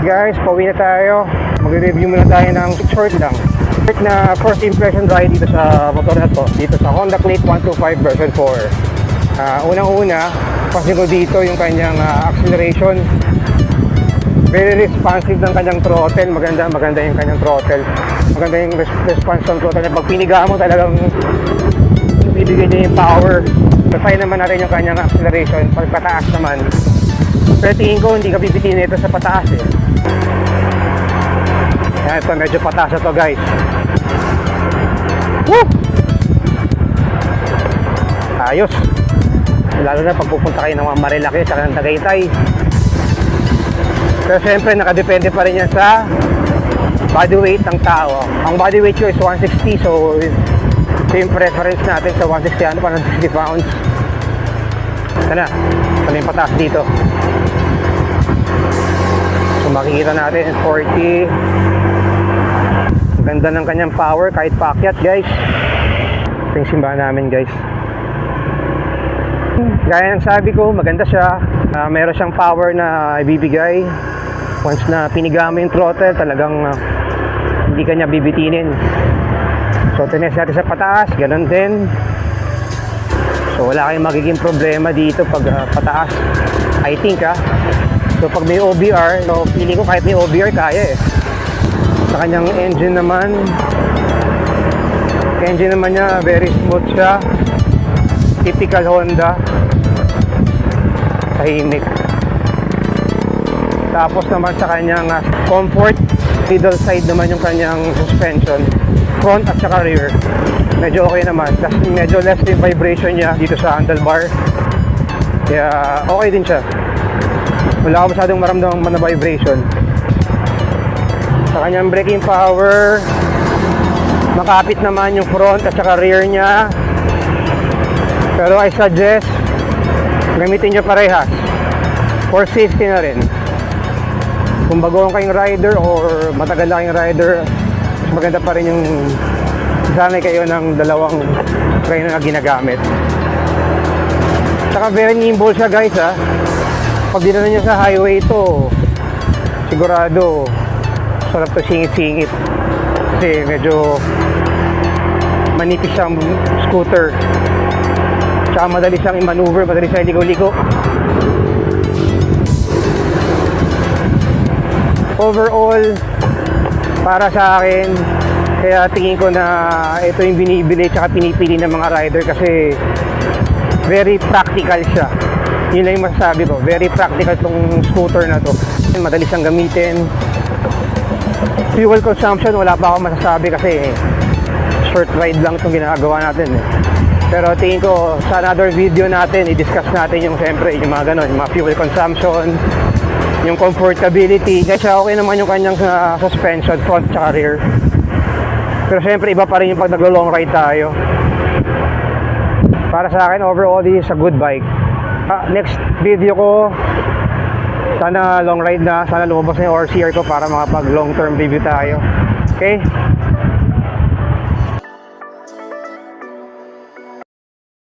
Guys, pauwi na tayo. Mag-review muna tayo ng short lang. Short na first impression ride dito sa motor na to. Dito sa Honda Click 125 version 4. Unang-una, pansin ko dito yung kanyang acceleration. Very responsive ng kanyang throttle. Maganda yung kanyang throttle. Maganda yung response ng throttle. Pag piniga mo talagang bibigay niya yung power. Try naman natin yung kanyang acceleration. Pag pataas naman, pero tingin ko hindi ka bibitin ito sa pataas eh. Yan, ito medyo pataas na to guys. Woo! Ayos. Lalo na pag pupunta kayo ng mga Marilaki sa ng Tagaytay. Pero syempre nakadepende pa rin yan sa body weight ng tao. Ang body weight ko is 160, so ito yung preference natin sa 160, ano, parang 60 pounds. Ito na, ito na yung pataas dito. So makikita natin 40. Ganda ng kanyang power kahit paakyat guys. Ito yung simbahan namin guys. Gaya ng sabi ko, maganda siya. Meron siyang power na ibibigay. Once na piniga mo yung throttle, talagang hindi ka niya bibitinin. So tinest natin sa pataas, ganun din. So wala kayong magiging problema dito pag pataas, I think So pag may OBR, no, feeling ko kahit may OBR kaya eh. Sa kanyang engine naman niya very smooth siya. Typical Honda. Tahimik. Tapos naman sa kanyang comfort, middle side naman yung kanyang suspension, front at saka rear. Medyo okay naman. Tapos medyo less yung vibration niya dito sa handlebar. Kaya okay din siya. Wala ka masyadong maramdaman na vibration. Sa kanyang braking power, makapit naman yung front at saka rear niya. Pero I suggest gamitin nyo parehas for safety na rin. Kung bago kayong rider or matagal na kayong rider, maganda pa rin yung sanay kayo ng dalawang train na ginagamit. Saka very nimble siya guys Pag dinala nyo sa highway ito, sigurado sarap to singit-singit. Kasi medyo manipis siyang scooter. Tsaka madali siyang i-maneuver, madali siyang ligo-ligo. Overall, para sa akin, kaya tingin ko na ito yung binibili tsaka pinipili ng mga rider kasi very practical siya. Yun lang yung masasabi ko, very practical tong scooter na to. Madali siyang gamitin. Fuel consumption, wala pa ako masasabi kasi short ride lang itong ginagawa natin Pero tingin ko sa another video natin, i-discuss natin yung siyempre yung mga ganon, yung mga fuel consumption, yung comfortability. Kasi okay naman yung kanyang suspension, front tsaka rear. Pero siyempre iba pa rin yung pag naglo-long ride tayo. Para sa akin, overall, this is a good bike. Next video ko, sana long ride na, sana lumabas na yung RCR ko para makapag long term review tayo. Okay?